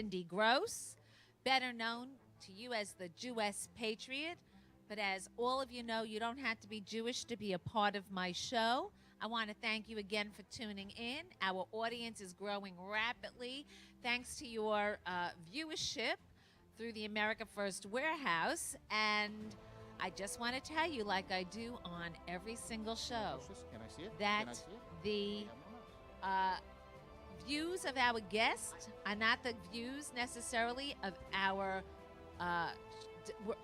Cindy Gross, better known to you as the Jewess Patriot. But as all of you know, you don't have to be Jewish to be a part of my show. I want to thank you again for tuning in. Our audience is growing rapidly thanks to your viewership through the America First Warehouse. And I just want to tell you, like I do on every single show, Can I see it? that Can I see it? the views of our guests are not the views necessarily of our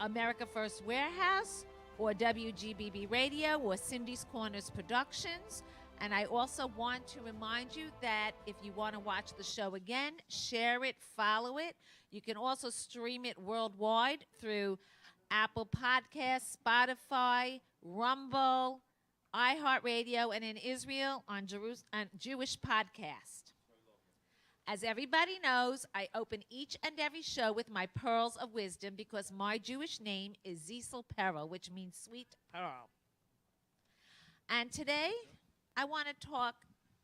America First Warehouse or WGBB Radio or Cindy's Corners Productions. And I also want to remind you that if you want to watch the show again, share it, follow it. You can also stream it worldwide through Apple Podcasts, Spotify, Rumble, iHeartRadio, and in Israel on Jewish Podcast. As everybody knows, I open each and every show with my pearls of wisdom because my Jewish name is Zisel Perel, which means sweet pearl. And today, I want to talk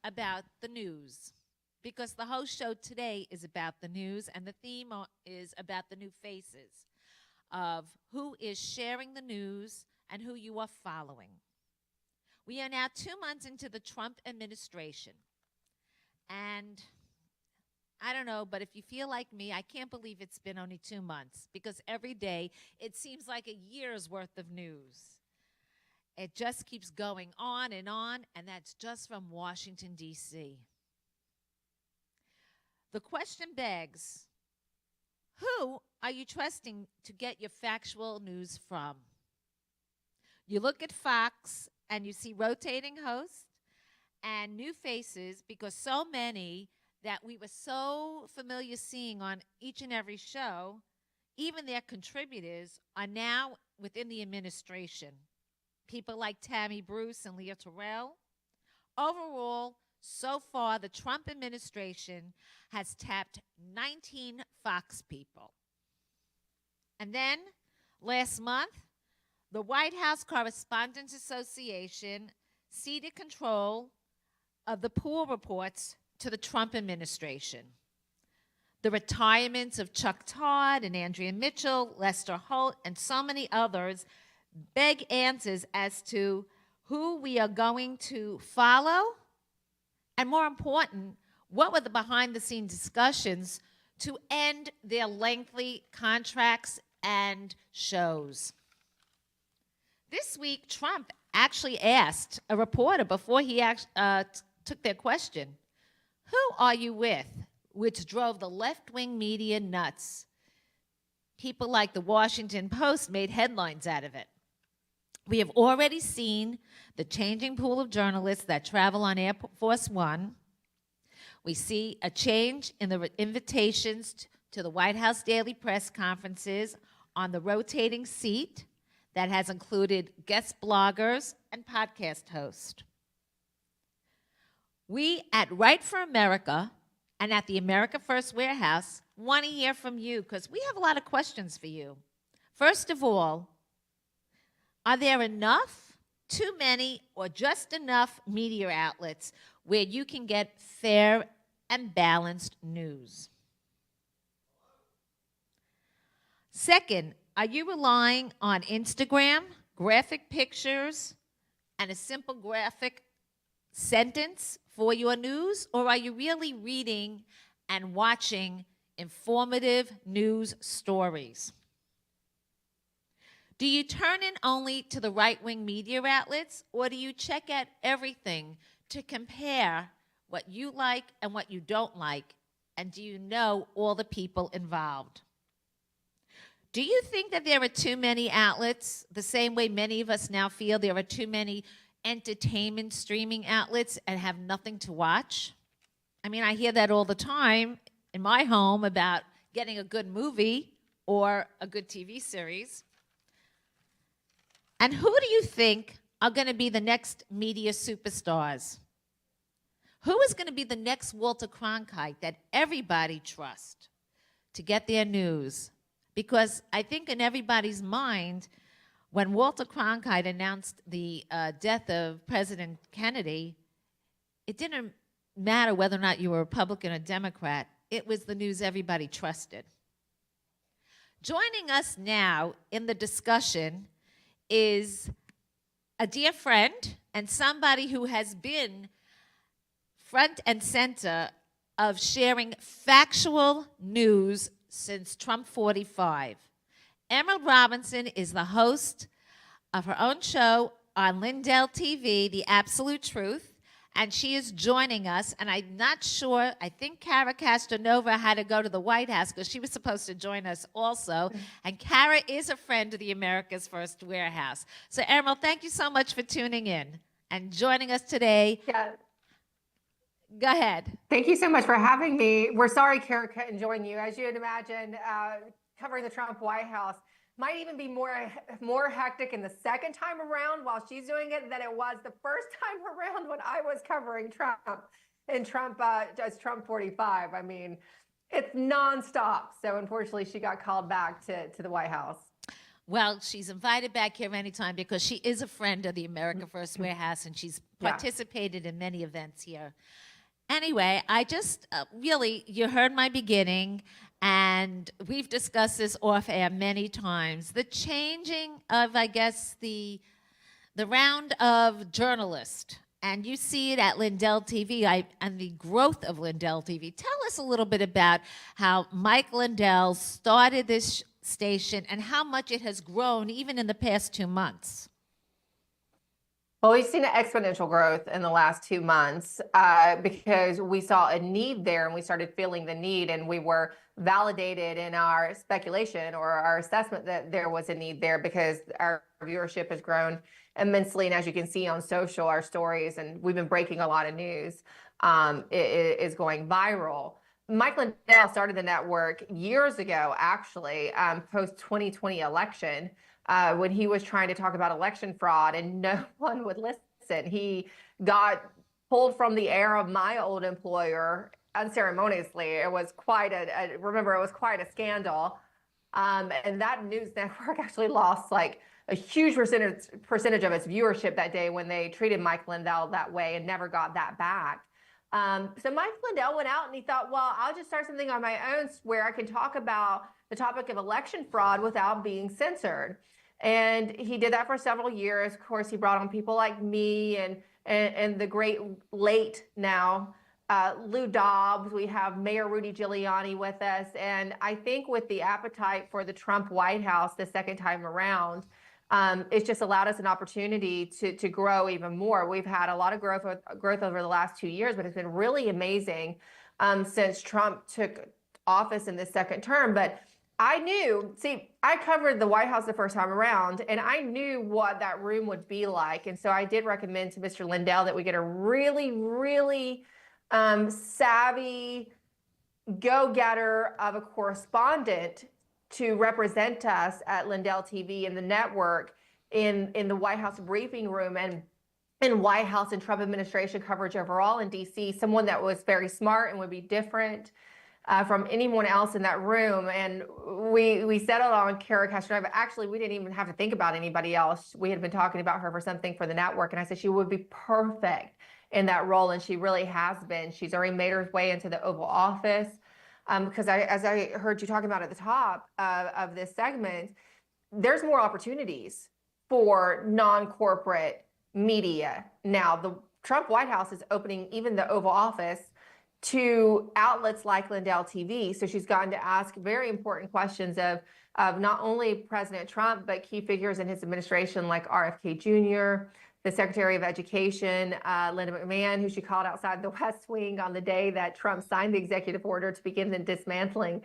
about the news because the whole show today is about the news, and the theme is about the new faces of who is sharing the news and who you are following. We are now 2 months into the Trump administration, and I don't know, but if you feel like me, I can't believe it's been only 2 months because every day it seems like a year's worth of news. It just keeps going on, and that's just from Washington, D.C. The question begs, who are you trusting to get your factual news from? You look at Fox and you see rotating hosts and new faces because so many that we were so familiar seeing on each and every show, even their contributors are now within the administration. People like Tammy Bruce and Leah Terrell. Overall, so far, the Trump administration has tapped 19 Fox people. And then, last month, the White House Correspondents Association ceded control of the pool reports to the Trump administration. The retirements of Chuck Todd and Andrea Mitchell, Lester Holt, and so many others beg answers as to who we are going to follow, and more important, what were the behind-the-scenes discussions to end their lengthy contracts and shows. This week, Trump actually asked a reporter before he took their question, "Who are you with?" which drove the left-wing media nuts. People like the Washington Post made headlines out of it. We have already seen the changing pool of journalists that travel on Air Force One. We see a change in the invitations to the White House daily press conferences on the rotating seat that has included guest bloggers and podcast hosts. We at Right for America and at the America First Warehouse want to hear from you because we have a lot of questions for you. First of all, are there enough, too many, or just enough media outlets where you can get fair and balanced news? Second, are you relying on Instagram, graphic pictures, and a simple graphic sentence for your news, or are you really reading and watching informative news stories? Do you turn in only to the right-wing media outlets, or do you check out everything to compare what you like and what you don't like, and do you know all the people involved? Do you think that there are too many outlets, the same way many of us now feel there are too many entertainment streaming outlets and have nothing to watch? I mean, I hear that all the time in my home about getting a good movie or a good TV series. And who do you think are going to be the next media superstars? Who is going to be the next Walter Cronkite that everybody trusts to get their news? Because I think in everybody's mind, when Walter Cronkite announced the death of President Kennedy, it didn't matter whether or not you were a Republican or Democrat. it was the news everybody trusted. Joining us now in the discussion is a dear friend and somebody who has been front and center of sharing factual news since Trump 45. Emerald Robinson is the host of her own show on Lindell TV, The Absolute Truth, and she is joining us. And I'm not sure, I think Kara Castronova had to go to the White House because she was supposed to join us also. And Kara is a friend of the America's First Warehouse. So Emerald, thank you so much for tuning in and joining us today. Yeah. Go ahead. Thank you so much for having me. We're sorry Kara couldn't join you. As you'd imagine, covering the Trump White House might even be more hectic in the second time around while she's doing it than it was the first time around when I was covering Trump and Trump 45. I mean, it's nonstop. So unfortunately, she got called back to the White House. Well, she's invited back here anytime because she is a friend of the America First Warehouse, and she's participated in many events here. Anyway, I just really, you heard my beginning, and we've discussed this off air many times. The changing of, I guess, the round of journalists, and you see it at Lindell TV and the growth of Lindell TV. Tell us a little bit about how Mike Lindell started this station and how much it has grown even in the past 2 months. Well, we've seen an exponential growth in the last 2 months because we saw a need there and we started feeling the need, and we were validated in our speculation or our assessment that there was a need there because our viewership has grown immensely. And as you can see on social, our stories, and we've been breaking a lot of news, it is going viral. Mike Lindell started the network years ago, actually, post 2020 election. When he was trying to talk about election fraud and no one would listen. He got pulled from the air of my old employer unceremoniously. It was quite remember, it was quite a scandal. And that news network actually lost like a huge percentage of its viewership that day when they treated Mike Lindell that way and never got that back. So Mike Lindell went out and he thought, well, I'll just start something on my own where I can talk about the topic of election fraud without being censored. And he did that for several years. Of course, he brought on people like me and the great late now Lou Dobbs. We have Mayor Rudy Giuliani with us. And I think with the appetite for the Trump White House the second time around, it's just allowed us an opportunity to grow even more. We've had a lot of growth over the last 2 years, but it's been really amazing since Trump took office in this second term. But I knew, I covered the White House the first time around, and I knew what that room would be like. And so I did recommend to Mr. Lindell that we get a really, really savvy go-getter of a correspondent to represent us at Lindell TV and the network in the White House briefing room and in White House and Trump administration coverage overall in DC, someone that was very smart and would be different from anyone else in that room. And we settled on Kara Castronova. Actually, we didn't even have to think about anybody else. We had been talking about her for something for the network, and I said she would be perfect in that role, and she really has been. She's already made her way into the Oval Office. Because as I heard you talking about at the top of this segment, there's more opportunities for non-corporate media. Now, the Trump White House is opening even the Oval Office to outlets like Lindell TV. So she's gotten to ask very important questions of not only President Trump, but key figures in his administration like RFK Jr., the Secretary of Education, Linda McMahon, who she called outside the West Wing on the day that Trump signed the executive order to begin the dismantling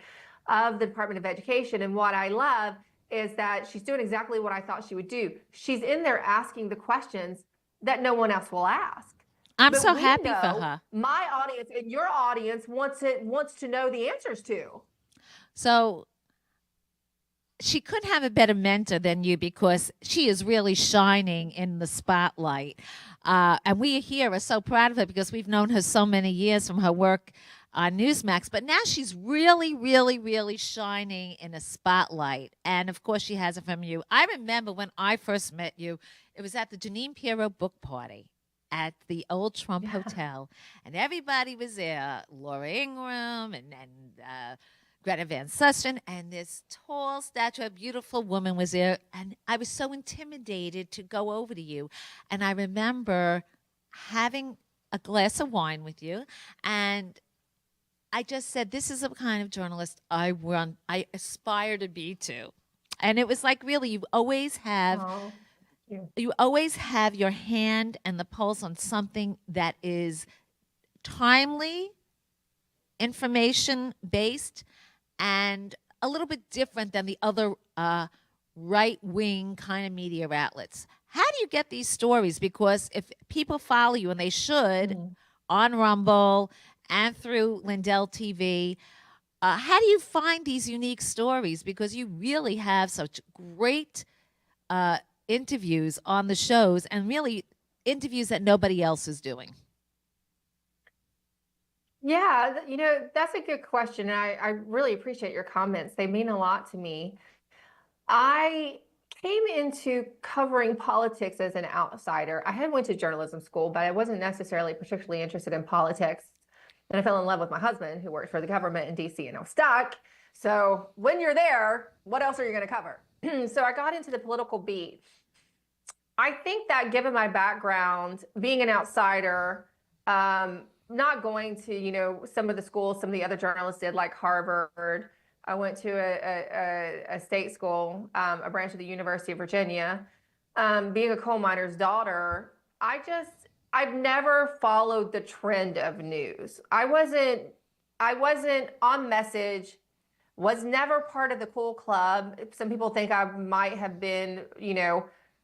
of the Department of Education. And what I love is that she's doing exactly what I thought she would do. She's in there asking the questions that no one else will ask. I'm so happy for her. My audience and your audience wants to know the answers to. So she couldn't have a better mentor than you because she is really shining in the spotlight. And we here are so proud of her because we've known her so many years from her work on Newsmax. But now she's really, really, really shining in a spotlight. And, of course, she has it from you. I remember when I first met you, it was at the Jeanine Pirro book party. at the old Trump Yeah. Hotel, and everybody was there. Laura Ingraham and Greta Van Susteren, and this tall statue, beautiful woman was there. And I was so intimidated to go over to you. And I remember having a glass of wine with you, and I just said, "This is the kind of journalist I aspire to be to." And it was like, really, Oh, you always have your hand and the pulse on something that is timely, information based, and a little bit different than the other right wing kind of media outlets. How do you get these stories? Because if people follow you, and they should, Mhm. on Rumble and through Lindell TV, how do you find these unique stories? Because you really have such great interviews on the shows, and really interviews that nobody else is doing. Yeah, that's a good question. I really appreciate your comments. They mean a lot to me. I came into covering politics as an outsider. I had went to journalism school, but I wasn't necessarily particularly interested in politics. And I fell in love with my husband, who worked for the government in DC, and I was stuck. So when you're there, what else are you going to cover? So I got into the political beat. I think that given my background, being an outsider, not going to, some of the schools, some of the other journalists did, like Harvard. I went to a state school, a branch of the University of Virginia. Being a coal miner's daughter, I've never followed the trend of news. I wasn't on message, was never part of the cool club. Some people think I might have been,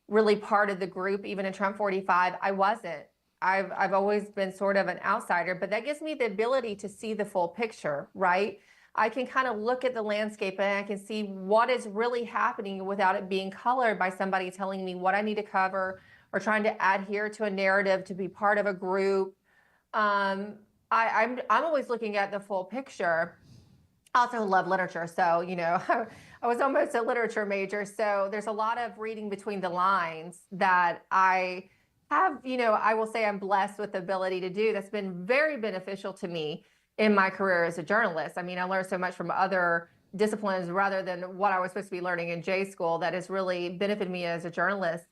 really part of the group, even in Trump 45. I wasn't. I've always been sort of an outsider, but that gives me the ability to see the full picture, right? I can kind of look at the landscape and I can see what is really happening without it being colored by somebody telling me what I need to cover or trying to adhere to a narrative to be part of a group. I'm always looking at the full picture. I also love literature, so I was almost a literature major, so there's a lot of reading between the lines that I have. I will say I'm blessed with the ability to do. That's been very beneficial to me in my career as a journalist. I mean, I learned so much from other disciplines rather than what I was supposed to be learning in J school that has really benefited me as a journalist.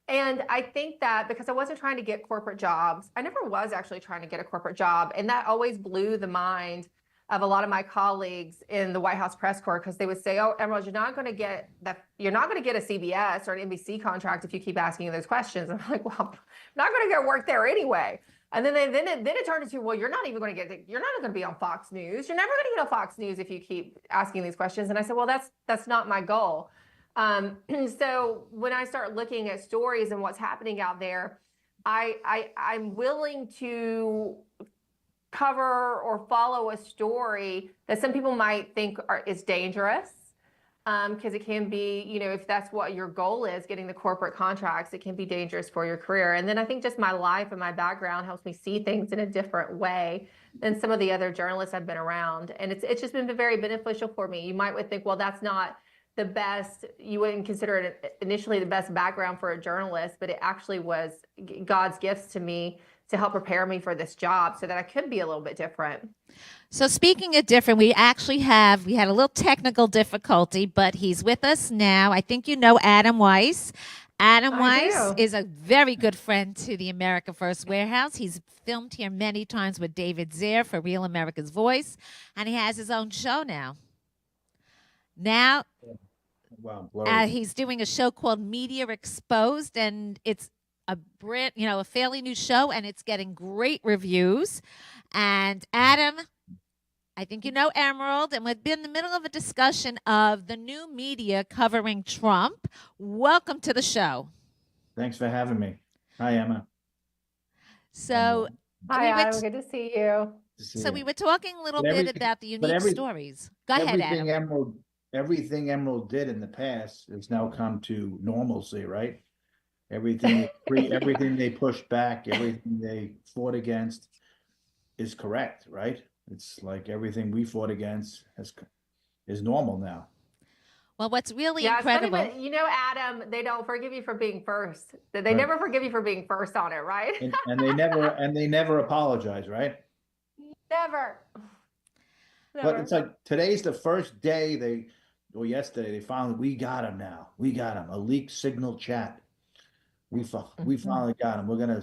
And I think that because I wasn't trying to get corporate jobs, I never was actually trying to get a corporate job. And that always blew the mind of a lot of my colleagues in the White House press corps, because they would say, "Oh, Emerald, you're not going to get a CBS or an NBC contract if you keep asking those questions." And I'm like, "Well, I'm not going to go work there anyway." And then it turned into, "Well, you're not going to be on Fox News. You're never going to get on Fox News if you keep asking these questions." And I said, "Well, that's not my goal." So when I start looking at stories and what's happening out there, I'm willing to cover or follow a story that some people might think is dangerous, because it can be, if that's what your goal is, getting the corporate contracts, it can be dangerous for your career. And then I think just my life and my background helps me see things in a different way than some of the other journalists I've been around. And it's just been very beneficial for me. You might think, well, that's not the best, you wouldn't consider it initially the best background for a journalist, but it actually was God's gifts to me to help prepare me for this job so that I could be a little bit different. So speaking of different, we had a little technical difficulty, but he's with us now. I think you know Adam Weiss. Adam Weiss is a very good friend to the America First Warehouse. He's filmed here many times with David Zier for Real America's Voice, and he has his own show now. Wow, he's doing a show called Media Exposed, and it's a fairly new show, and it's getting great reviews. And Adam, I think you know Emerald, and we've been in the middle of a discussion of the new media covering Trump. Welcome to the show. Thanks for having me. Hi, Emma. So, hi, Adam. Good to see you. So we were talking a little bit about the unique stories. Go ahead, Adam. Everything Emerald did in the past has now come to normalcy, right? Everything they pushed back, everything they fought against is correct, right? It's like everything we fought against is normal now. Well, what's really Yeah, it's funny, incredible. but Adam, they don't forgive you for being first. They Right. never forgive you for being first on it, right? And they never apologize, right? Never. But Never. it's like today's the first day or yesterday, they finally, we got him now. We got him. A leaked signal chat. We finally got him. We're gonna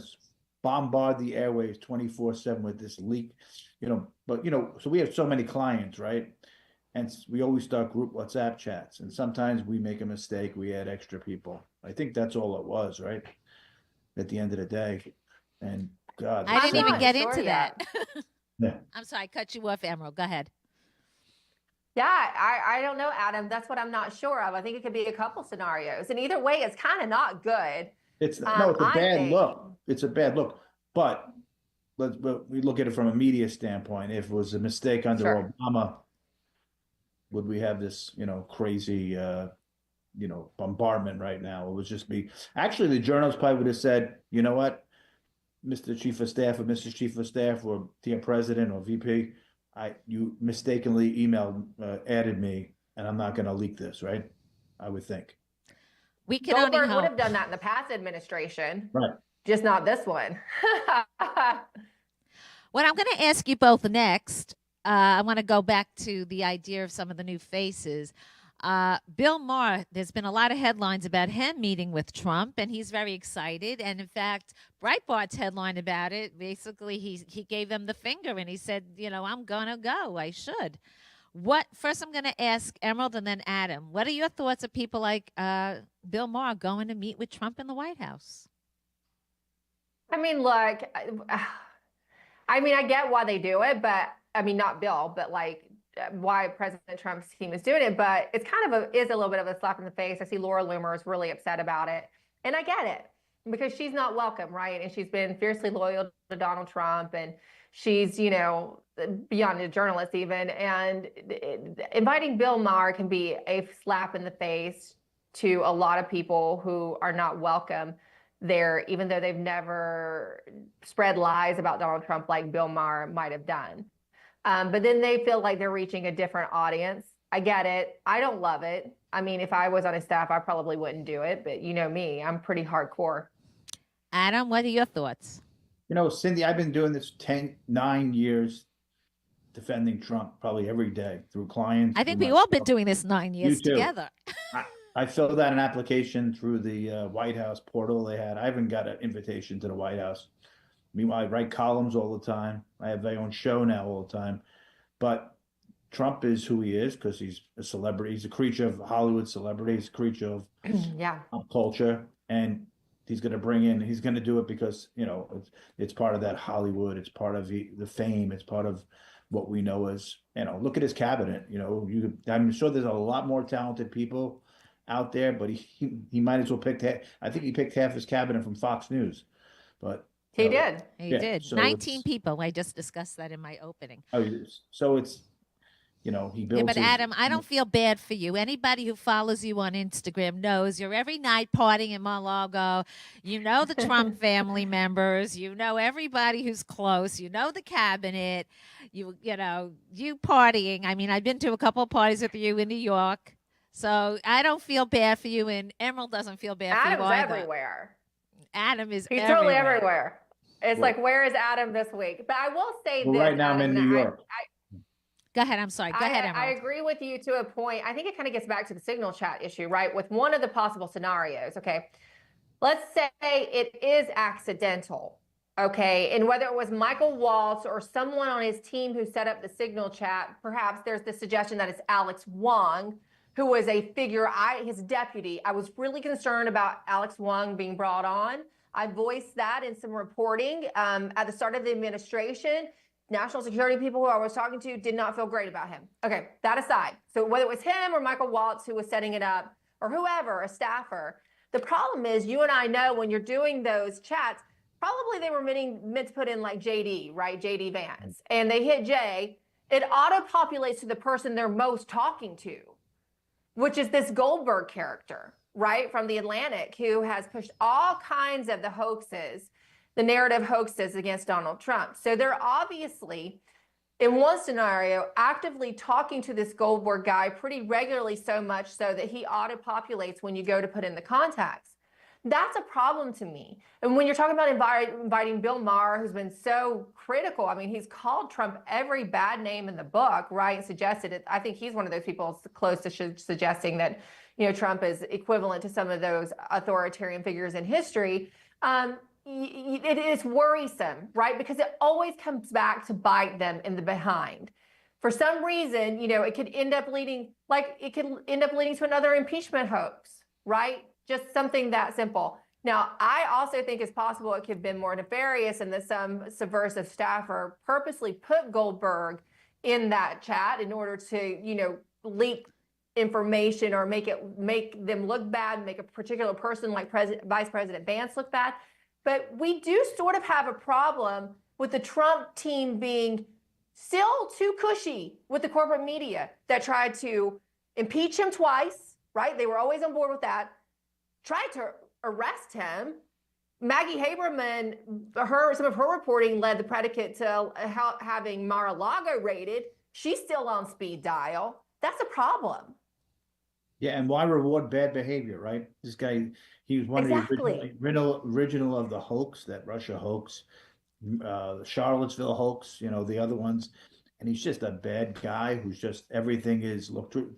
bombard the airwaves 24/7 with this leak, but so we have so many clients, right? And we always start group WhatsApp chats, and sometimes we make a mistake, we add extra people. I think that's all it was, right? At the end of the day. And God, I didn't even not get sure into yet. that. yeah. I'm sorry, I cut you off, Emerald. Go ahead. Yeah, I don't know, Adam. That's what I'm not sure of. I think it could be a couple scenarios. And either way, it's kind of not good. It's a I bad think. look. It's a bad look. But we look at it from a media standpoint. If it was a mistake under Sure. Obama, would we have this, crazy, bombardment right now? It would just be actually the journalists probably would have said, you know what, Mr. Chief of Staff or Mrs. Chief of Staff or the President or VP, you mistakenly added me, and I'm not going to leak this, right? I would think. We can only Goldberg would hope. have done that in the past administration. Right. Just not this one. What I'm going to ask you both next, I want to go back to the idea of some of the new faces. Bill Maher, there's been a lot of headlines about him meeting with Trump, and he's very excited. And in fact, Breitbart's headline about it, basically, he gave them the finger and he said, I'm going to go. I should. First, I'm going to ask Emerald and then Adam. What are your thoughts of people like Bill Maher going to meet with Trump in the White House? I mean, look, I get why they do it, but not Bill, but why President Trump's team is doing it. But it's kind of is a little bit of a slap in the face. I see Laura Loomer is really upset about it. And I get it because she's not welcome, right? And she's been fiercely loyal to Donald Trump, and she's, beyond a journalist even. And inviting Bill Maher can be a slap in the face to a lot of people who are not welcome there, even though they've never spread lies about Donald Trump like Bill Maher might have done. But then they feel like they're reaching a different audience. I get it. I don't love it. If I was on his staff, I probably wouldn't do it. But you know me, I'm pretty hardcore. Adam, what are your thoughts? Cindy, I've been doing this 9 years, defending Trump probably every day through clients. I think we've all been doing this 9 years together. I filled out an application through the White House portal they had. I haven't got an invitation to the White House. Meanwhile, I write columns all the time. I have my own show now all the time. But Trump is who he is because he's a celebrity. He's a creature of Hollywood celebrity. He's a creature of pop culture. And he's going to do it because, it's part of that Hollywood. It's part of the fame. It's part of what we know as, look at his cabinet. I'm sure there's a lot more talented people out there, but he might as well I think he picked half his cabinet from Fox News. But he did. He did. So 19 people. I just discussed that in my opening. So it's, he builds. But Adam, I don't feel bad for you. Anybody who follows you on Instagram knows you're every night partying in Mar-a-Lago. You know the Trump family members. You know everybody who's close. You know the cabinet. You partying. I've been to a couple of parties with you in New York. So I don't feel bad for you, and Emerald doesn't feel bad for you either. Adam's everywhere. Adam is He's everywhere. totally everywhere. It's like, where is Adam this week? But I will say this. Right now, I'm in New York. Go ahead. I'm sorry. Go ahead, Emerald. I agree with you to a point. I think it kind of gets back to the signal chat issue, right? With one of the possible scenarios. Okay. Let's say it is accidental. Okay. And whether it was Michael Waltz or someone on his team who set up the signal chat, perhaps there's the suggestion that it's Alex Wong, who was a figure, his deputy. I was really concerned about Alex Wong being brought on. I voiced that in some reporting at the start of the administration. National security people who I was talking to did not feel great about him. Okay, that aside. So whether it was him or Michael Waltz who was setting it up, or whoever, a staffer, the problem is you and I know when you're doing those chats, probably they were meant to put in like JD, right? JD Vance. And they hit J, it auto-populates to the person they're most talking to, which is this Goldberg character, right, from The Atlantic, who has pushed all kinds of the narrative hoaxes against Donald Trump. So they're obviously in one scenario, actively talking to this Goldberg guy pretty regularly, so much so that he auto-populates when you go to put in the contacts. That's a problem to me. And when you're talking about inviting Bill Maher, who's been so critical, I mean, he's called Trump every bad name in the book, right? And suggested it. I think he's one of those people close to suggesting that, Trump is equivalent to some of those authoritarian figures in history. It is worrisome, right? Because it always comes back to bite them in the behind. For some reason, it could end up leading to another impeachment hoax, right? Just something that simple. Now, I also think it's possible it could have been more nefarious and that some subversive staffer purposely put Goldberg in that chat in order to, leak information or make them look bad, make a particular person like Vice President Vance look bad. But we do sort of have a problem with the Trump team being still too cushy with the corporate media that tried to impeach him twice, right? They were always on board with that. Tried to arrest him. Maggie Haberman, some of her reporting led the predicate to having Mar-a-Lago raided. She's still on speed dial. That's a problem. Yeah, and why reward bad behavior, right? This guy, he was one of the original of the hoax, that Russia hoax, the Charlottesville hoax, the other ones. And he's just a bad guy who's just, everything is looked through,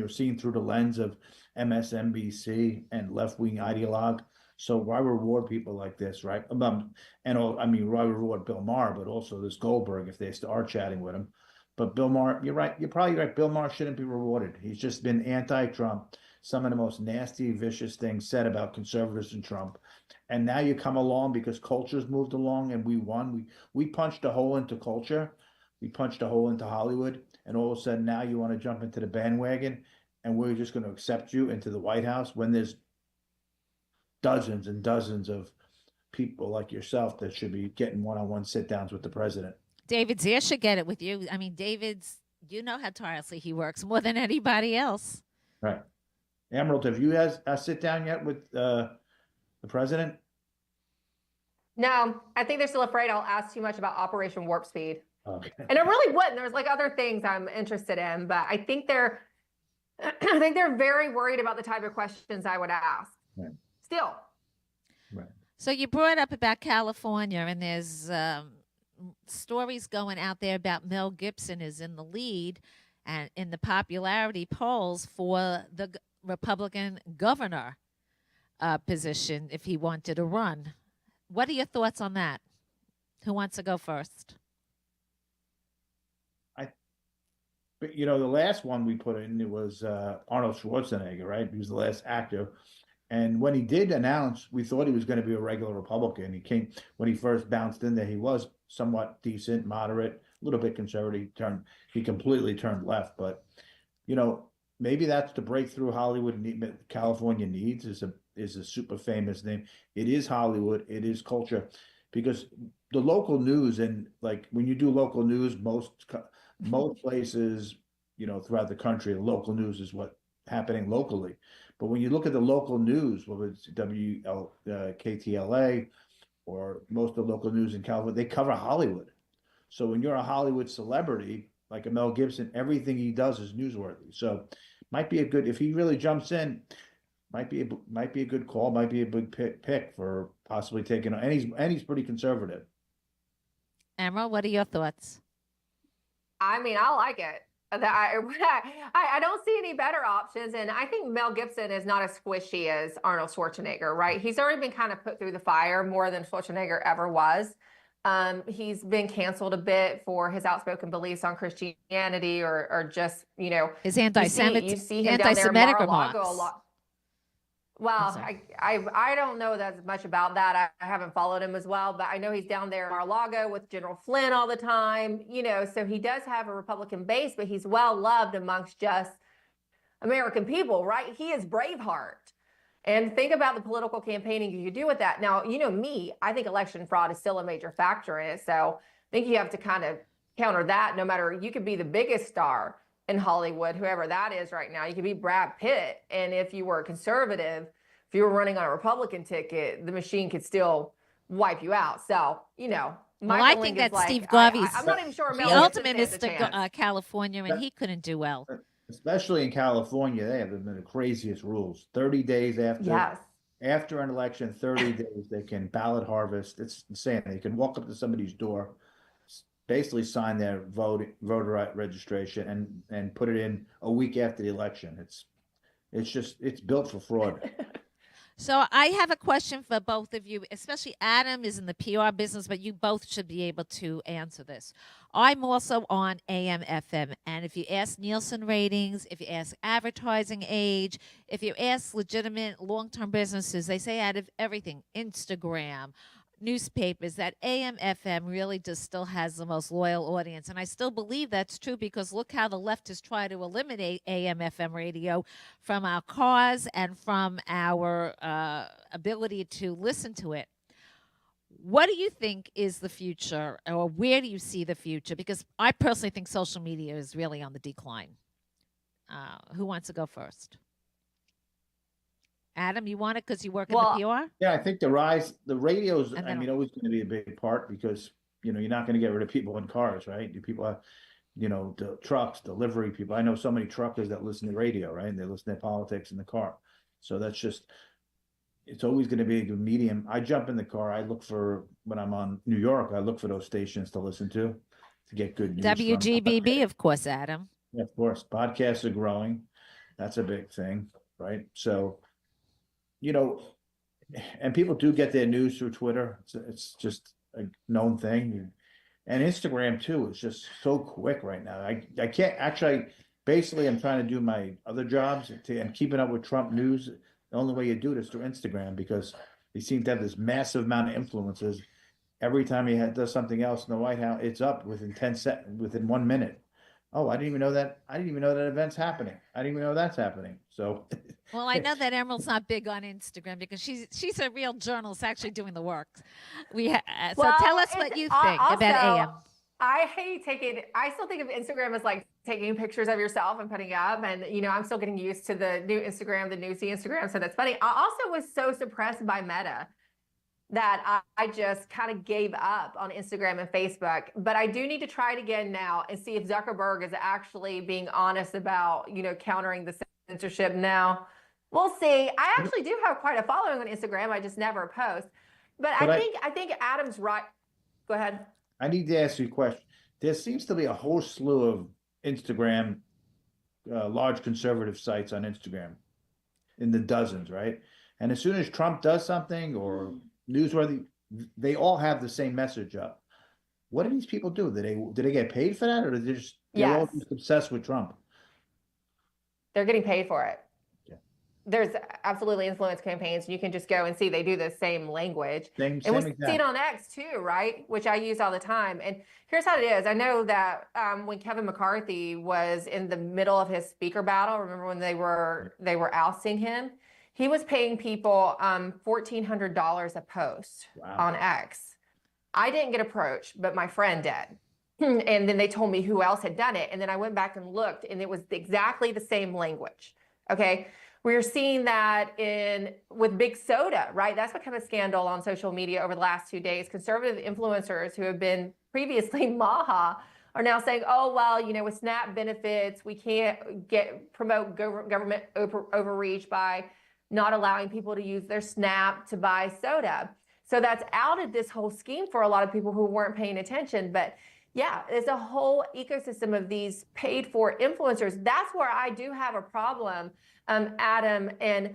seen through the lens of MSNBC and left-wing ideologue. So why reward people like this, right? Why reward Bill Maher, but also this Goldberg if they are chatting with him. But Bill Maher, you're right. You're probably right. Bill Maher shouldn't be rewarded. He's just been anti-Trump. Some of the most nasty, vicious things said about conservatives and Trump. And now you come along because culture's moved along and we won. We punched a hole into culture. We punched a hole into Hollywood. And all of a sudden now you want to jump into the bandwagon and we're just going to accept you into the White House when there's dozens and dozens of people like yourself that should be getting one-on-one sit-downs with the president. David Zier should get it with you. I mean, David's, how tirelessly he works more than anybody else. Right. Emerald, have you had a sit down yet with the president? No, I think they're still afraid I'll ask too much about Operation Warp Speed. Okay. And I really wouldn't. There's other things I'm interested in, but I think they're very worried about the type of questions I would ask. Right. Still. Right. So you brought up about California, and there's stories going out there about Mel Gibson is in the lead and in the popularity polls for the Republican governor position if he wanted to run. What are your thoughts on that? Who wants to go first? But the last one we put in, it was Arnold Schwarzenegger, right? He was the last actor. And when he did announce, we thought he was going to be a regular Republican. When he first bounced in there, he was somewhat decent, moderate, a little bit conservative. He completely turned left. But, maybe that's the breakthrough California needs is a super famous name. It is Hollywood. It is culture. Because the local news, and when you do local news, most places, throughout the country, the local news is what's happening locally. But when you look at the local news, whether it's KTLA or most of the local news in California, they cover Hollywood. So when you're a Hollywood celebrity, like a Mel Gibson, everything he does is newsworthy. So might be if he really jumps in, might be a good call, might be a big pick for possibly taking on. And he's pretty conservative. Emerald, what are your thoughts? I mean, I like it. I don't see any better options. And I think Mel Gibson is not as squishy as Arnold Schwarzenegger, right? He's already been kind of put through the fire more than Schwarzenegger ever was. He's been canceled a bit for his outspoken beliefs on Christianity or just, his you see him down there in Mar-a-Lago a lot. Well, I don't know that much about that. I haven't followed him as well, but I know he's down there in Mar-a-Lago with General Flynn all the time, so he does have a Republican base, but he's well loved amongst just American people, right? He is Braveheart. And think about the political campaigning you could do with that. Now, me, I think election fraud is still a major factor in it. So I think you have to kind of counter that. No matter, you could be the biggest star in Hollywood, whoever that is right now. You could be Brad Pitt. And if you were a conservative, if you were running on a Republican ticket, the machine could still wipe you out. So, Well, I Michael think Link is that Steve like, Garvey's I'm not even sure the Mel Gibson ultimate stands a Mr. chance. California, and he couldn't do well. Especially in California, they have the craziest rules. 30 days Yes. after an election, 30 days they can ballot harvest. It's insane. They can walk up to somebody's door, basically sign their voter registration and put it in a week after the election. It's built for fraud. So I have a question for both of you, especially Adam is in the PR business, but you both should be able to answer this. I'm also on AM FM, and if you ask Nielsen ratings, if you ask advertising age, if you ask legitimate long-term businesses, they say out of everything, Instagram, newspapers, that AM FM really just still has the most loyal audience. And I still believe that's true because look how the left has tried to eliminate AM FM radio from our cars and from our ability to listen to it. What do you think is the future, or where do you see the future? Because I personally think social media is really on the decline. Who wants to go first? Adam, you want it because you work in the PR? Yeah, I think the radio's, And I then- mean, always going to be a big part because, you're not going to get rid of people in cars, right? Do people have, the trucks, delivery people. I know so many truckers that listen to radio, right? And they listen to politics in the car. So it's always going to be a good medium. I jump in the car. I look for, when I'm on New York, I look for those stations to listen to get good news. WGBB, of course, Adam. Yeah, of course. Podcasts are growing. That's a big thing, right? So, and people do get their news through Twitter. It's just a known thing. And Instagram too is just so quick right now. I can't actually, basically I'm trying to do my other jobs and keeping up with Trump news. The only way you do it is through Instagram because they seem to have this massive amount of influences. Every time he does something else in the White House, it's up within 10 seconds, within 1 minute. Oh, I didn't even know that. I didn't even know that event's happening. I didn't even know that's happening. So, Well, I know that Emerald's not big on Instagram because she's a real journalist actually doing the work. So tell us what you think about AM. I still think of Instagram as like taking pictures of yourself and putting up. And, I'm still getting used to the new Instagram, the newsy Instagram. So that's funny. I also was so suppressed by Meta that I just kind of gave up on Instagram and Facebook. But I do need to try it again now and see if Zuckerberg is actually being honest about, countering the censorship now. We'll see. I actually do have quite a following on Instagram. I just never post. But I think Adam's right. Go ahead. I need to ask you a question. There seems to be a whole slew of Instagram, large conservative sites on Instagram in the dozens, right? And as soon as Trump does something or newsworthy, they all have the same message up. What do these people do? Do they get paid for that, or do they're all just obsessed with Trump? They're getting paid for it. Yeah. There's absolutely influence campaigns, and you can just go and see they do the same language. Same And we see exact. it on X too, right? Which I use all the time. And here's how it is. I know that when Kevin McCarthy was in the middle of his speaker battle, remember when they were ousting him? He was paying people $1,400 a post on X. I didn't get approached, but my friend did. And then they told me who else had done it. And then I went back and looked, and it was exactly the same language. Okay. We're seeing that with Big Soda, right? That's become a scandal on social media over the last 2 days. Conservative influencers who have been previously Maha are now saying, oh, well, with SNAP benefits, we can't promote government overreach by not allowing people to use their SNAP to buy soda. So that's outed this whole scheme for a lot of people who weren't paying attention. But yeah, there's a whole ecosystem of these paid for influencers. That's where I do have a problem, Adam and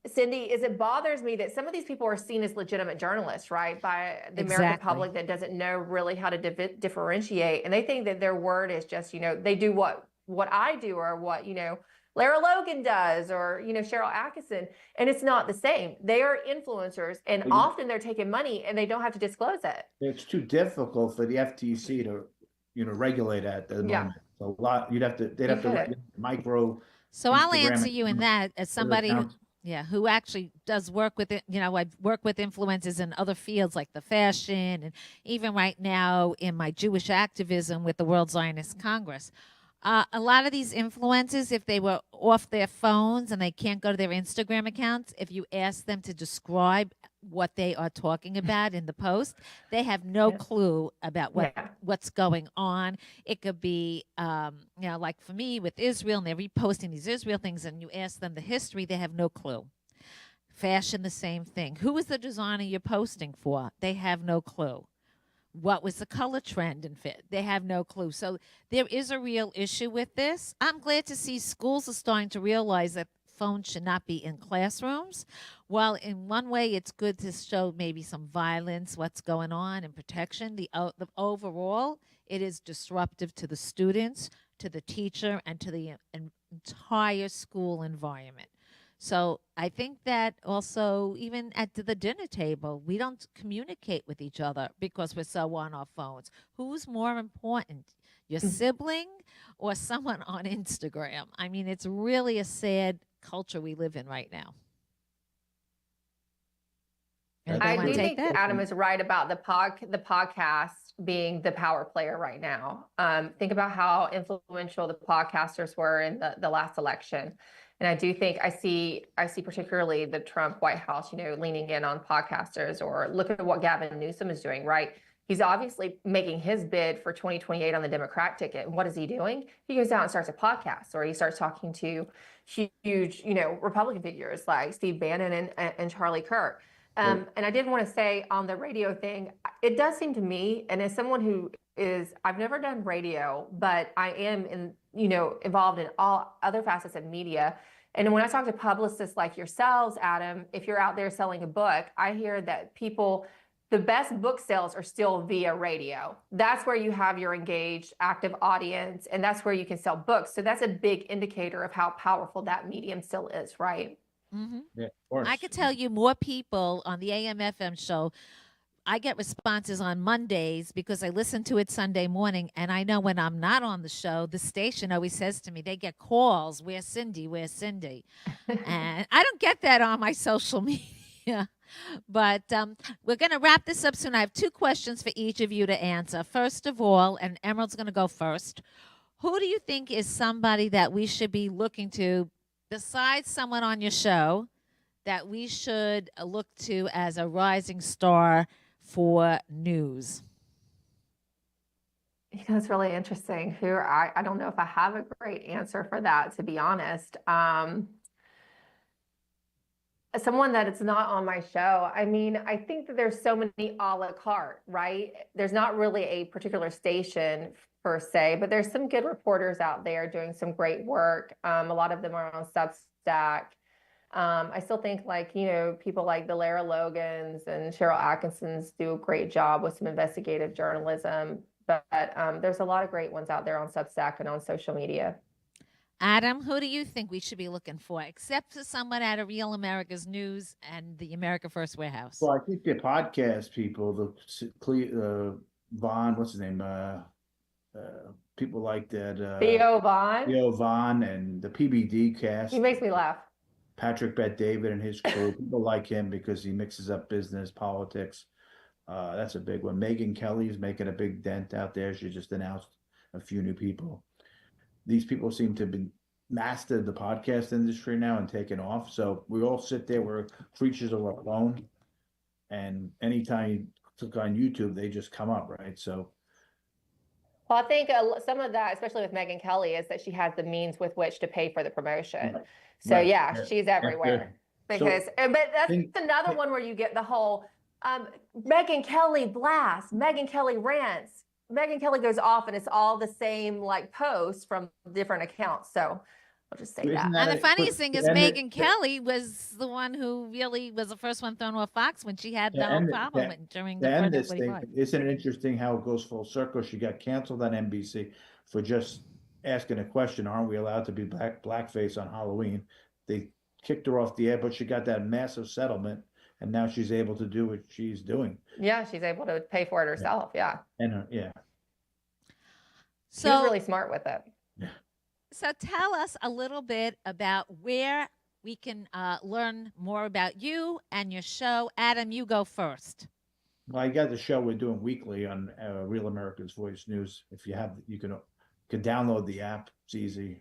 Cindy, is it bothers me that some of these people are seen as legitimate journalists, right? By the American public that doesn't know really how to differentiate. And they think that their word is just, they do what I do or what, Lara Logan does, or, Cheryl Atkinson, and it's not the same. They are influencers, and often they're taking money and they don't have to disclose it. It's too difficult for the FTC to, regulate at the moment. A lot, they'd have to regulate micro. So I'll answer you in that as somebody who actually does work with it. I've worked with influencers in other fields like the fashion, and even right now in my Jewish activism with the World Zionist Congress. A lot of these influencers, if they were off their phones and they can't go to their Instagram accounts, if you ask them to describe what they are talking about in the post. They have no Yeah. clue about Yeah. what's going on. It could be, like for me with Israel, and they're reposting these Israel things, and you ask them the history, they have no clue. Fashion, the same thing. Who is the designer you're posting for? They have no clue. What was the color trend and fit? They have no clue. So there is a real issue with this. I'm glad to see schools are starting to realize that phones should not be in classrooms. While in one way it's good to show maybe some violence, what's going on, and protection, the overall it is disruptive to the students, to the teacher, and to the entire school environment. So I think that also, even at the dinner table, we don't communicate with each other because we're so on our phones. Who's more important, your sibling or someone on Instagram? I mean, it's really a sad culture we live in right now. Anybody I wanna do take think that? Adam is right about the podcast being the power player right now. Think about how influential the podcasters were in the last election. And I do think I see particularly the Trump White House, leaning in on podcasters, or look at what Gavin Newsom is doing, right? He's obviously making his bid for 2028 on the Democrat ticket. And what is he doing? He goes out and starts a podcast, or he starts talking to huge, Republican figures like Steve Bannon and Charlie Kirk. And I did want to say on the radio thing, it does seem to me, and as someone who I've never done radio, but I am involved in all other facets of media. And when I talk to publicists like yourselves, Adam, if you're out there selling a book, I hear that the best book sales are still via radio. That's where you have your engaged, active audience, and that's where you can sell books. So that's a big indicator of how powerful that medium still is, right? Mm-hmm. Yeah, of course. I could tell you more people on the AM/FM show. I get responses on Mondays because I listen to it Sunday morning, and I know when I'm not on the show, the station always says to me, they get calls, "Where's Cindy? Where's Cindy?" And I don't get that on my social media. But we're going to wrap this up soon. I have 2 questions for each of you to answer. First of all, and Emerald's going to go first. Who do you think is somebody that we should be looking to, besides someone on your show, that we should look to as a rising star for news? It's really interesting. I don't know if I have a great answer for that, to be honest. Someone that it's not on my show. I mean, I think that there's so many a la carte, right? There's not really a particular station per se, but there's some good reporters out there doing some great work. A lot of them are on Substack. I still think people like the Lara Logans and Cheryl Atkinsons do a great job with some investigative journalism, but there's a lot of great ones out there on Substack and on social media. Adam, who do you think we should be looking for, except for someone out of Real America's News and the America First Warehouse? Well, I think the podcast people, the Vaughn, what's his name? People like that. Theo Vaughn. Theo Vaughn and the PBD cast. He makes me laugh. Patrick Bet-David and his crew. People like him because he mixes up business, politics. That's a big one. Megyn Kelly's making a big dent out there. She just announced a few new people. These people seem to be mastered the podcast industry now and taken off. So we all sit there, we're creatures of our own. And anytime you click on YouTube, they just come up, right? So. Well, I think some of that, especially with Megyn Kelly, is that she has the means with which to pay for the promotion. Right. So Right. yeah, she's everywhere. Because, but that's another one where you get the whole Megyn Kelly blast, Megyn Kelly rants. Megyn Kelly goes off and it's all the same posts from different accounts. So I'll just say that. And the funniest thing is Megyn Kelly was the one who really was the first one thrown off Fox when she had the whole problem during the end first this thing. Isn't it interesting how it goes full circle? She got canceled on NBC for just asking a question. Aren't we allowed to be blackface on Halloween? They kicked her off the air, but she got that massive settlement. And now she's able to do what she's doing. Yeah, she's able to pay for it herself. Yeah. And So she was really smart with it. Yeah. So tell us a little bit about where we can learn more about you and your show. Adam, you go first. Well, I got the show we're doing weekly on Real America's Voice News. If you can download the app. It's easy.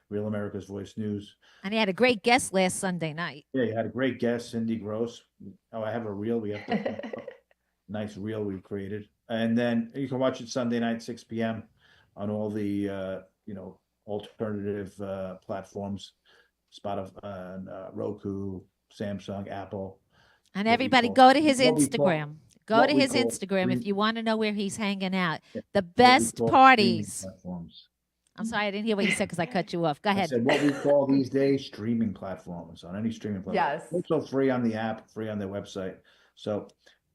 Real America's Voice News. And he had a great guest last Sunday night. Yeah, you had a great guest, Cindy Gross. Oh, I have a reel. We have to nice reel we created, and then you can watch it Sunday night, 6 p.m. on all the alternative platforms, Spotify, Roku, Samsung, Apple. And What we everybody call- go to his what we call- Instagram. Go what to we his call Instagram if stream- you want to know where he's hanging out. Yeah, The what we best call streaming parties. platforms. I'm sorry, I didn't hear what you said because I cut you off. Go I ahead. said what we call these days streaming platforms, on any streaming platform. Yes. Also free on the app, free on their website. So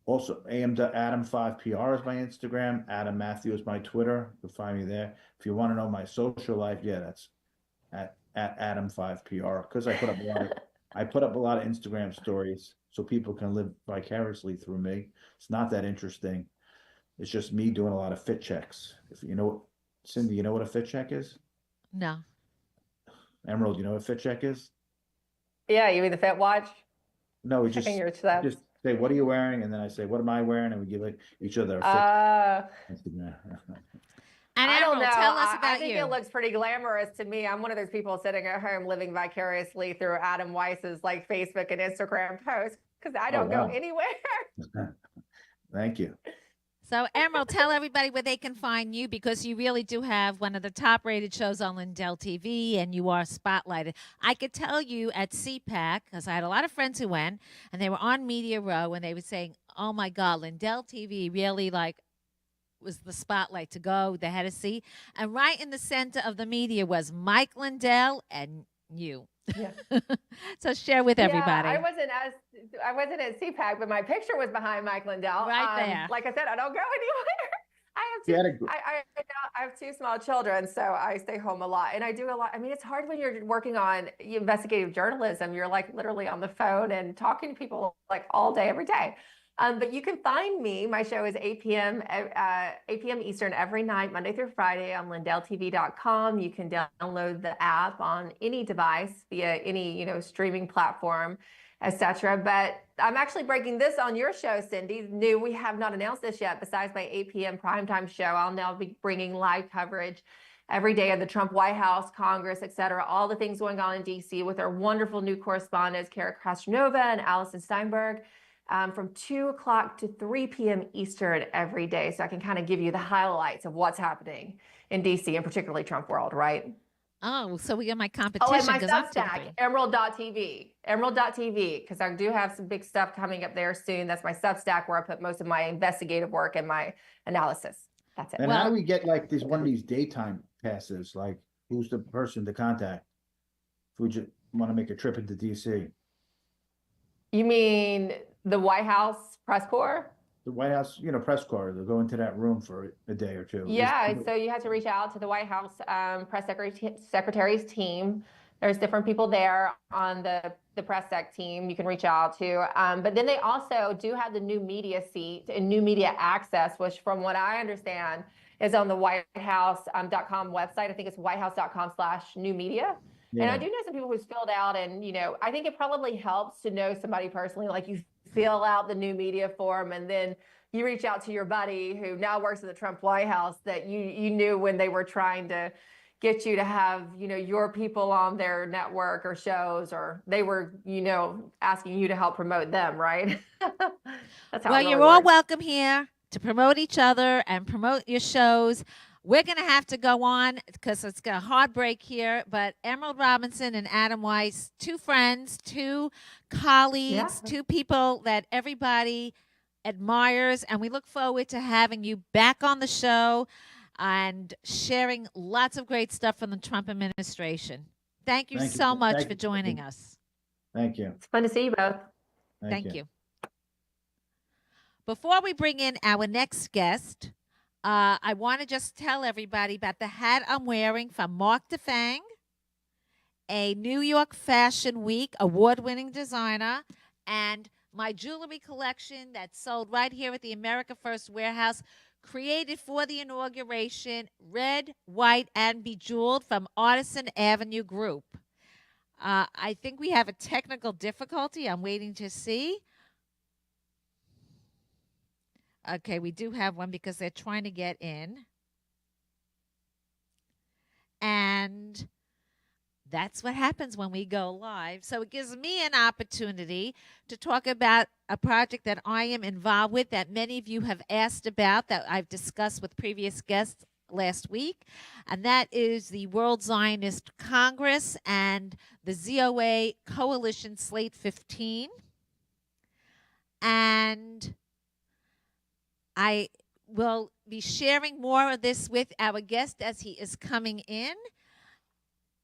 also Adam5PR is my Instagram. Adam Matthew is my Twitter. You can find me there. If you want to know my social life, yeah, that's at Adam5PR, because I put up a lot of Instagram stories so people can live vicariously through me. It's not that interesting. It's just me doing a lot of fit checks. If you know, Cindy, you know what a fit check is? No. Emerald, you know what fit check is? Yeah, you mean the Fit Watch? No, we just Checking your steps. just say, what are you wearing? And then I say, what am I wearing? And we give each other a Instagram. And I don't Emerald, know. tell us I about think you. it looks pretty glamorous to me. I'm one of those people sitting at home living vicariously through Adam Weiss's like Facebook and Instagram posts because I don't go wow. anywhere. Thank you. So, Emerald, tell everybody where they can find you because you really do have one of the top rated shows on Lindell TV and you are spotlighted. I could tell you at CPAC, because I had a lot of friends who went and they were on Media Row and they were saying, oh my God, Lindell TV really was the spotlight to go. They had a seat. And right in the center of the media was Mike Lindell and you. Yeah. So share with everybody. Yeah, I wasn't at CPAC, but my picture was behind Mike Lindell. Right there. Like I said, I don't go anywhere. You had I have two small children, so I stay home a lot, and I do a lot. I mean, it's hard when you're working on investigative journalism. You're like literally on the phone and talking to people like all day, every day. But you can find me. My show is 8 p.m. Eastern every night, Monday through Friday on LindellTV.com. You can download the app on any device via any streaming platform, etc. But I'm actually breaking this on your show, Cindy. New, we have not announced this yet. Besides my 8 p.m. primetime show, I'll now be bringing live coverage every day of the Trump White House, Congress, etc. All the things going on in D.C. with our wonderful new correspondents, Kara Krasnova and Allison Steinberg. From 2 o'clock to 3 p.m. Eastern every day. So I can kind of give you the highlights of what's happening in DC and particularly Trump world, right? Oh, so we got my Oh, and competition my because I'm Substack, typically. emerald.tv, because I do have some big stuff coming up there soon. That's my Substack where I put most of my investigative work and my analysis. That's it. And how do we get like one of these daytime passes? Like, who's the person to contact if we just want to make a trip into DC? You mean the White House press corps? The White House, press corps, they'll go into that room for a day or two. Yeah, so you have to reach out to the White House press secretary's team. There's different people there on the press sec team you can reach out to. But then they also do have the new media seat and new media access, which from what I understand is on the whitehouse.com website. I think it's whitehouse.com/new media. Yeah. And I do know some people who's filled out and, I think it probably helps to know somebody personally, like you fill out the new media form and then you reach out to your buddy who now works in the Trump White House that you knew when they were trying to get you to have, your people on their network or shows, or they were, asking you to help promote them, right? That's how it Well, really you're all works. welcome here to promote each other and promote your shows. We're going to have to go on because it's got a hard break here. But Emerald Robinson and Adam Weiss, two friends, two colleagues, two people that everybody admires. And we look forward to having you back on the show and sharing lots of great stuff from the Trump administration. Thank you so much for joining us. Thank you. It's fun to see you both. Thank you. Before we bring in our next guest, I want to just tell everybody about the hat I'm wearing from Mark DeFang, a New York Fashion Week award-winning designer, and my jewelry collection that's sold right here at the America First Warehouse, created for the inauguration, red, white, and bejeweled from Artisan Avenue Group. I think we have a technical difficulty. I'm waiting to see. Okay, we do have one because they're trying to get in. And That's what happens when we go live. So it gives me an opportunity to talk about a project that I am involved with that many of you have asked about, that I've discussed with previous guests last week, and that is the World Zionist Congress and the ZOA Coalition Slate 15. And I will be sharing more of this with our guest as he is coming in.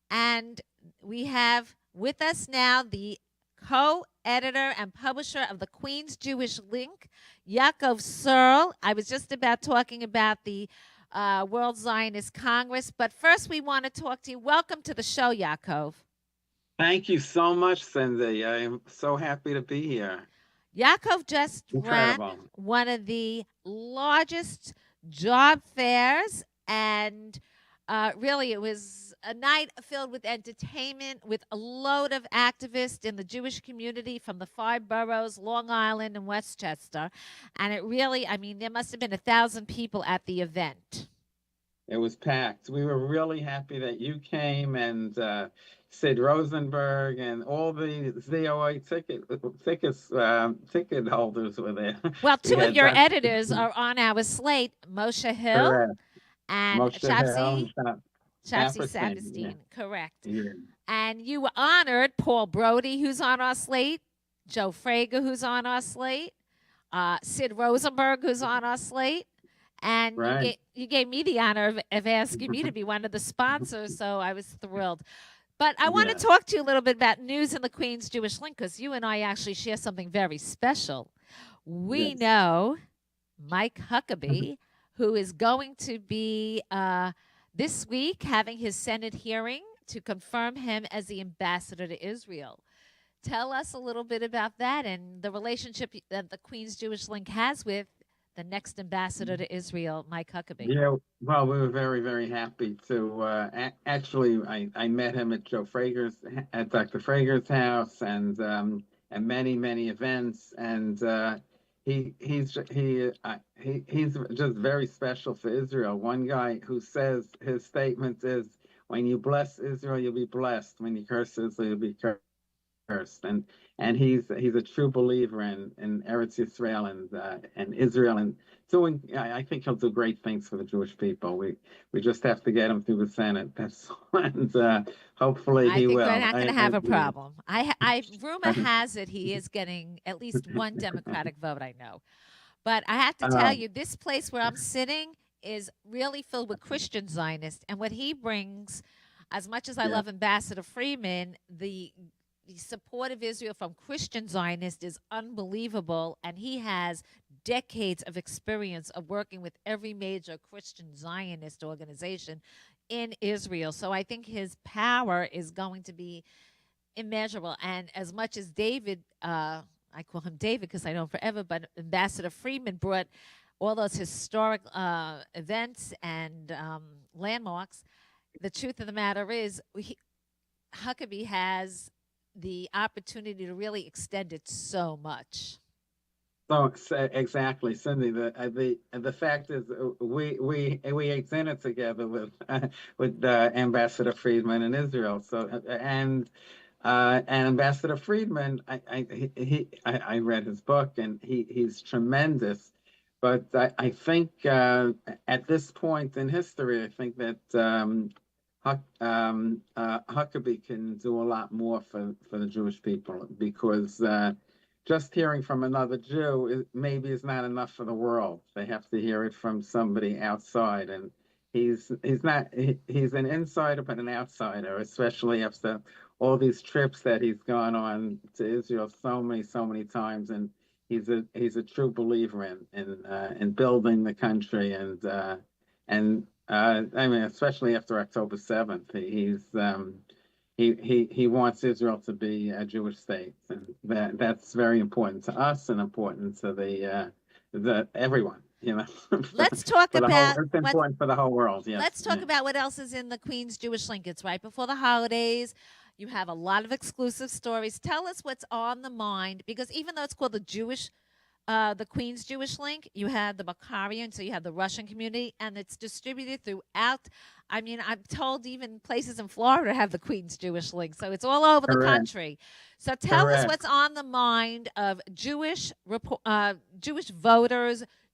And we have with us now the co-editor and publisher of the Queen's Jewish Link, Yaakov Searle. I was just about talking about the World Zionist Congress, but first we want to talk to you. Welcome to the show, Yaakov. Thank you so much, Cindy. I am so happy to be here. Yaakov just ran Incredible. one of the largest job fairs, and really it was a night filled with entertainment, with a load of activists in the Jewish community from the 5 boroughs, Long Island and Westchester. And it really, I mean, there must have been 1,000 people at the event. It was packed. We were really happy that you came, and Sid Rosenberg and all the ZOA ticket holders were there. Well, We two of had your that- editors are on our slate, Moshe Hill Correct. and Moshe Chapsi Hill, Saperstein. Saperstein, Correct. yeah. And you were honored Paul Brody, who's on our slate, Joe Frager, who's on our slate, Sid Rosenberg, who's on our slate. And Right. you gave me the honor of asking me to be one of the sponsors, so I was thrilled. But I want Yeah. to talk to you a little bit about news in the Queen's Jewish Link, because you and I actually share something very special. We Yes. know Mike Huckabee, who is going to be this week having his Senate hearing to confirm him as the ambassador to Israel. Tell us a little bit about that and the relationship that the Queen's Jewish Link has with the next ambassador to Israel, Mike Huckabee. Yeah, well, we were very, very happy to actually. I met him at Dr. Frager's house, and many, many events, and he's just very special for Israel. One guy who says his statement is, "When you bless Israel, you'll be blessed. When you curse Israel, you'll be cursed." And he's a true believer in Eretz Yisrael and Israel, and doing. I think he'll do great things for the Jewish people. We just have to get him through the Senate. That's and hopefully I he think will. we're not going to have a do. problem. Rumor has it he is getting at least one Democratic vote, I know. But I have to tell you, this place where I'm sitting is really filled with Christian Zionists. And what he brings, as much as I Yeah. love Ambassador Freeman, the support of Israel from Christian Zionists is unbelievable. And he has decades of experience of working with every major Christian Zionist organization in Israel. So I think his power is going to be immeasurable. And as much as David, I call him David because I know him forever, but Ambassador Freeman brought all those historic events and landmarks, the truth of the matter is Huckabee has the opportunity to really extend it so much. So exactly, Cindy. The fact is, we ate dinner together with Ambassador Friedman in Israel. So and Ambassador Friedman, I read his book, and he's tremendous. But I think at this point in history, I think that Huckabee can do a lot more for the Jewish people, because just hearing from another Jew maybe is not enough for the world. They have to hear it from somebody outside, and he's an insider but an outsider, especially after all these trips that he's gone on to Israel so many times, and he's a true believer in building the country, and I mean, especially after October 7th, he wants Israel to be a Jewish state, and that's very important to us and important to the everyone. You know, Let's talk about it's important for the whole world. Yes. Let's talk about what else is in the Queen's Jewish Link. It's right before the holidays. You have a lot of exclusive stories. Tell us what's on the mind, because even though it's called the Jewish the Queens Jewish Link, you have the Bakarian, so you have the Russian community, and it's distributed throughout. I mean, I'm told even places in Florida have the Queens Jewish Link, so it's all over the Correct. country. So tell us Correct. what's on the mind of Jewish voters,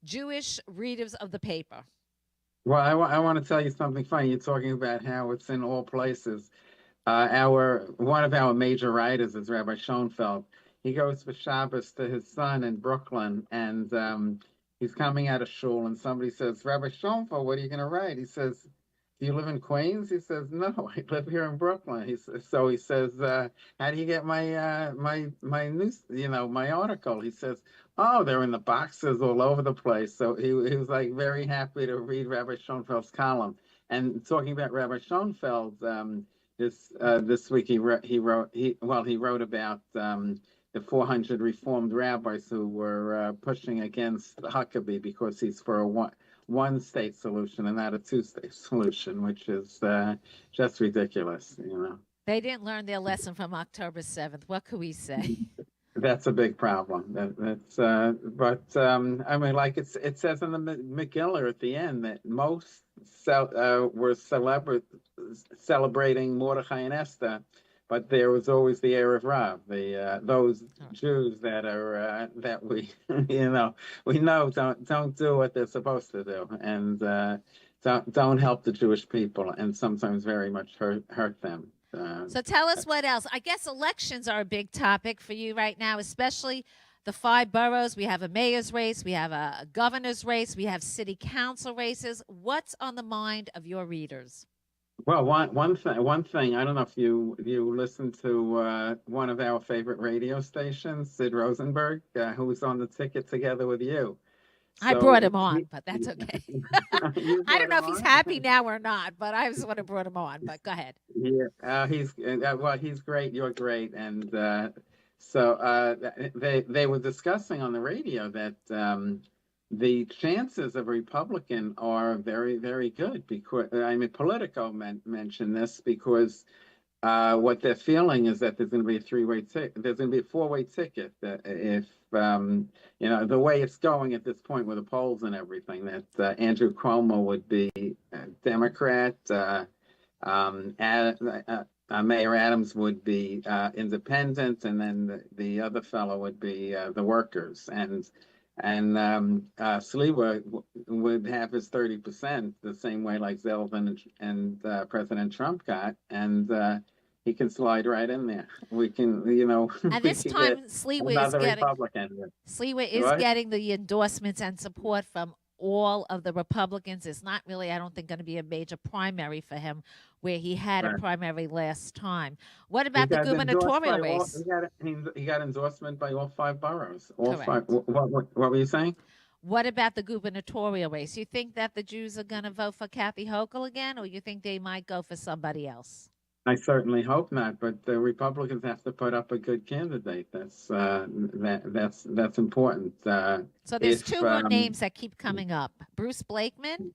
Jewish readers of the paper. Well, I want to tell you something funny. You're talking about how it's in all places. One of our major writers is Rabbi Schoenfeld. He goes for Shabbos to his son in Brooklyn, and he's coming out of shul, and somebody says, "Rabbi Schoenfeld, what are you going to write?" He says, "Do you live in Queens?" He says, "No, I live here in Brooklyn." He says, "How do you get my news? My article?" He says, "Oh, they're in the boxes all over the place." So he was like very happy to read Rabbi Schoenfeld's column. And talking about Rabbi Schoenfeld, this week he wrote about the 400 Reformed rabbis who were pushing against Huckabee because he's for a one-state solution and not a two-state solution, which is just ridiculous. They didn't learn their lesson from October 7th. What could we say? That's a big problem. I mean, like it says in the Megillah at the end that most were celebrating Mordechai and Esther, but there was always the Erev Rav, those Jews that are that we we know don't do what they're supposed to do, and don't help the Jewish people, and sometimes very much hurt them. So tell us what else. I guess elections are a big topic for you right now, especially the 5 boroughs. We have a mayor's race, we have a governor's race, we have city council races. What's on the mind of your readers? Well, one thing. I don't know if you listen to one of our favorite radio stations, Sid Rosenberg, who was on the ticket together with you. I brought him on, but that's okay. I don't know if he's happy now or not, but I just want to brought him on. But go ahead. Yeah, he's great. You're great, and so they were discussing on the radio that the chances of a Republican are very, very good, because Politico mentioned this, because what they're feeling is that there's going to be a three-way ticket. There's going to be a four-way ticket. If the way it's going at this point with the polls and everything, that Andrew Cuomo would be a Democrat, Mayor Adams would be independent, and then the other fellow would be the workers, and Sliwa would have his 30%, the same way like Zeldin and President Trump got, and he can slide right in there. We can, And this time, Sliwa is getting the endorsements and support from all of the Republicans. It's not really, I don't think, going to be a major primary for him, where he had a primary last time. What about the gubernatorial race? He got endorsement by all 5 boroughs. All Correct. 5. What were you saying? What about the gubernatorial race? You think that the Jews are going to vote for Kathy Hochul again, or you think they might go for somebody else? I certainly hope not, but the Republicans have to put up a good candidate. That's important. So there's 2 more names that keep coming up: Bruce Blakeman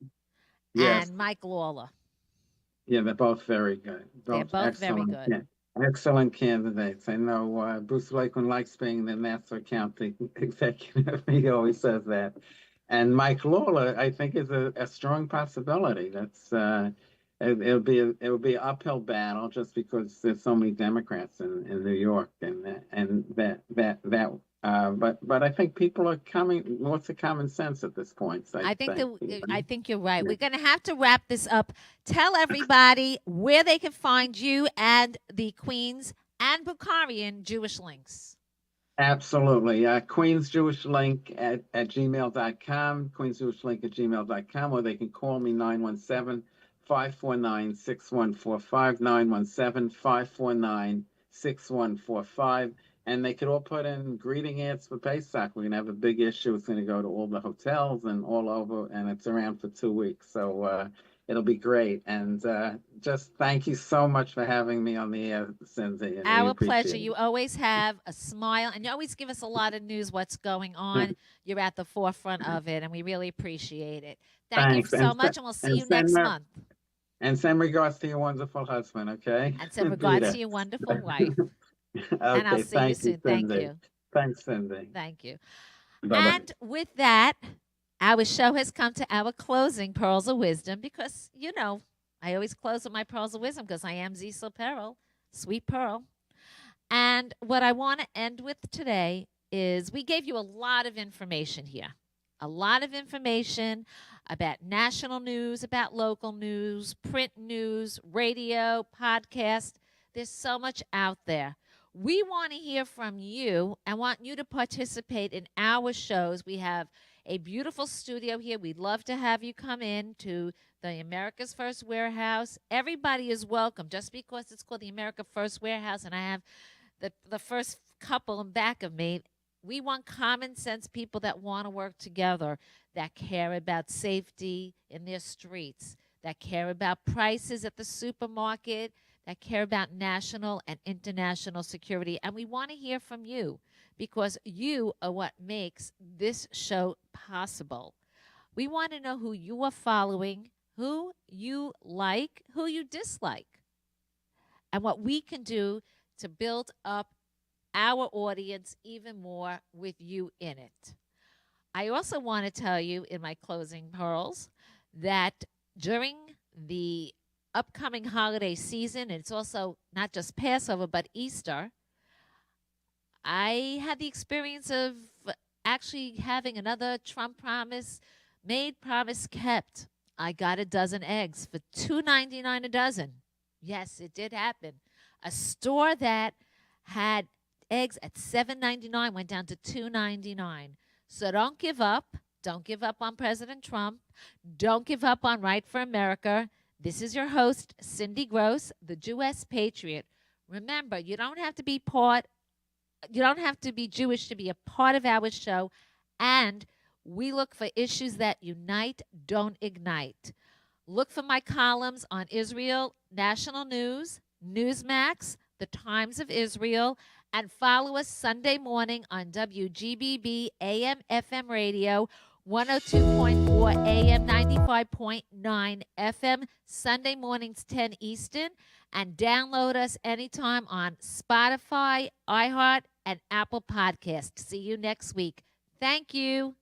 and Mike Lawler. Yeah, they're both very good. They're both very good. Excellent candidates. I know Bruce Blakeman likes being the Nassau County executive. He always says that. And Mike Lawler, I think, is a strong possibility. That's it'll be an uphill battle, just because there's so many Democrats in New York, but I think people are coming more to common sense at this point. I think you're right. We're going to have to wrap this up. Tell everybody where they can find you and the Queens and Bakarian Jewish links. Absolutely. Queens Jewish Link at gmail.com, queensjewishlink@gmail.com, or they can call me 917-549-6145, 917-549-6145. And they could all put in greeting ads for Pesach. We're going to have a big issue. It's going to go to all the hotels and all over, and it's around for 2 weeks. So it'll be great. And just thank you so much for having me on the air, Cindy. Our pleasure. You always have a smile, and you always give us a lot of news, what's going on. You're at the forefront of it, and we really appreciate it. Thank you so much, and we'll see you next month. And send regards to your wonderful husband, okay? And send regards to your wonderful wife. Okay, and I'll see you soon. Thank you. Thanks, Cindy. Thank you. Bye-bye. And with that, our show has come to our closing Pearls of Wisdom because, I always close with my Pearls of Wisdom because I am Cecil Pearl, Sweet Pearl. And what I want to end with today is we gave you a lot of information here. A lot of information about national news, about local news, print news, radio, podcast. There's so much out there. We want to hear from you and want you to participate in our shows. We have a beautiful studio here. We'd love to have you come in to the America's First Warehouse. Everybody is welcome. Just because it's called the America First Warehouse and I have the first couple in back of me, we want common sense people that want to work together, that care about safety in their streets, that care about prices at the supermarket, that care about national and international security. And we want to hear from you because you are what makes this show possible. We want to know who you are following, who you like, who you dislike, and what we can do to build up our audience even more with you in it. I also want to tell you in my closing pearls that during the upcoming holiday season, and it's also not just Passover, but Easter, I had the experience of actually having another Trump promise made, promise kept. I got a dozen eggs for $2.99 a dozen. Yes, it did happen. A store that had eggs at $7.99 went down to $2.99. So don't give up. Don't give up on President Trump. Don't give up on Right for America. This is your host, Cindy Gross, the Jewess Patriot. Remember, you don't have to be Jewish to be a part of our show. And we look for issues that unite, don't ignite. Look for my columns on Israel, National News, Newsmax, The Times of Israel, and follow us Sunday morning on WGBB AM FM radio, 102.4 AM, 95.9 FM, Sunday mornings 10 Eastern, and download us anytime on Spotify, iHeart, and Apple Podcasts. See you next week. Thank you.